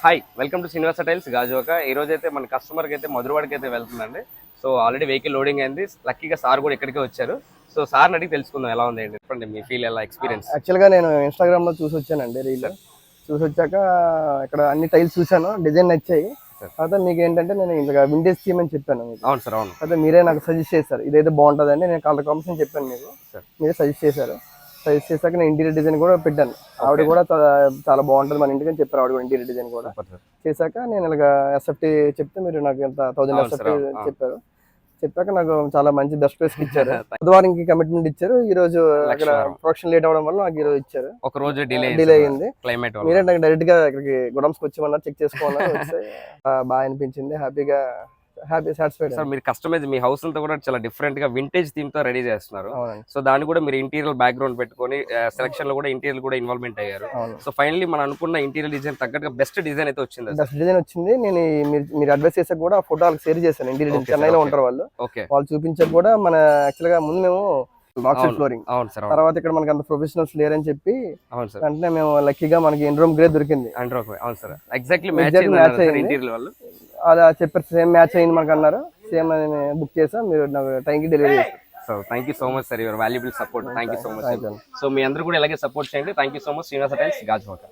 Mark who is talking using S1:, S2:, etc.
S1: Hi welcome to Srinivasa tiles Gajuwaka. ఈ రోజు అయితే మన కస్టమర్కి అయితే మధురవాడికి అయితే వెళ్తుందండి. సో ఆల్రెడీ వెహికల్ లోడింగ్ అయింది. లక్కీగా సార్ కూడా ఇక్కడికే వచ్చారు. సో సార్ని అడిగి తెలుసుకుందాం ఎలా ఉంది చెప్పండి, మీ ఫీల్ ఎలా ఎక్స్పీరియన్స్.
S2: యాక్చువల్గా నేను ఇన్స్టాగ్రామ్లో చూసి వచ్చానండి రీల్. చూసి వచ్చాక ఇక్కడ అన్ని టైల్స్ చూశాను, డిజైన్ నచ్చాయి. తర్వాత మీకు ఏంటంటే నేను ఇంకా వింటేజ్ థీమ్ అని చెప్పాను మీకు.
S1: అవును సార్, అవును.
S2: అయితే మీరే నాకు సజెస్ట్ చేశారు ఇదైతే బాగుంటుందండి. నేను కలర్ కాంబినేషన్ చెప్పాను మీకు, మీరే సజెస్ట్ చేశారు. సజెస్ట్ చేశాక నేను ఇంటీరియర్ డిజైన్ కూడా పెట్టాను. ఆవిడ కూడా చాలా బాగుంటుంది మన ఇంటికి అని చెప్పారు. ఆవిడ కూడా ఇంటీరియర్ డిజైన్ కూడా చేశాక నేను ఇలాగ ఎస్ఎఫ్టీ చెప్తే మీరు నాకు ఎంత 1000 ఎస్ఎఫ్టీ చెప్పారు. చెప్పాక నాకు చాలా మంచి బెస్ట్ ప్రైస్ ఇచ్చారు. బుధవారంకి కమిట్మెంట్ ఇచ్చారు. ఈ రోజు అక్కడ ప్రొడక్షన్ లేట్ అవడం వల్ల నాకు ఈ రోజు ఇచ్చారు.
S1: ఒక రోజు డిలే
S2: అయింది.
S1: క్లైమేట్
S2: మీరే నాకు డైరెక్ట్ గా ఇక్కడికి గుడమ్స్కి వచ్చేమన్నారు, చెక్ చేసుకోమన్నారు. బాగా అనిపించింది, హ్యాపీ సాటిస్ఫైడ్.
S1: సార్ మీరు కస్టమైజ్ మీ హౌస్ అంతా కూడా చాలా డిఫరెంట్ గా వింటేజ్ థీమ్ తో రెడీ చేస్తున్నారు. సో దాన్ని కూడా మీరు ఇంటీరియర్ బ్యాక్గ్రౌండ్ పెట్టుకొని సెలక్షన్ లో కూడా ఇంటీరియర్ కూడా ఇన్వాల్వ్మెంట్ అయ్యారు. సో ఫైనల్లీ మనం అనుకున్న ఇంటీరియర్ డిజైన్ తగ్గట్టుగా బెస్ట్ డిజైన్ అయితే వచ్చింది.
S2: బెస్ట్ డిజైన్ వచ్చింది. నేను మీరు అడ్వైస్ చేసాక కూడా ఫోటో వాళ్ళకి షేర్ చేశాను. ఇంటీరియర్ చెన్నైలో ఉంటారు వాళ్ళు. వాళ్ళు చూపించాక కూడా మన యాక్చువల్ గా ముందు మేము బాక్సెట్ ఫ్లోరింగ్, తర్వాత ఇక్కడ మనకి అంత ప్రొఫెషనల్స్ లేరని చెప్పి అంటే మేము లక్కీగా మనకి ఎన్రోమ్ గ్రే దొరికింది. అలా చెప్పారు, సేమ్ మ్యాచ్ అయింది మనకు అన్నారు. సేమ్ బుక్ చేసాం, మీరు నాకు టైంకి డెలివరీ చేస్తారు.
S1: So thank you so much sir, your valuable support. Thank you so much. So మీ అందరూ కూడా ఇలాగే సపోర్ట్ చేయండి. Thank you so much. Srinivasa tiles Gajuwaka.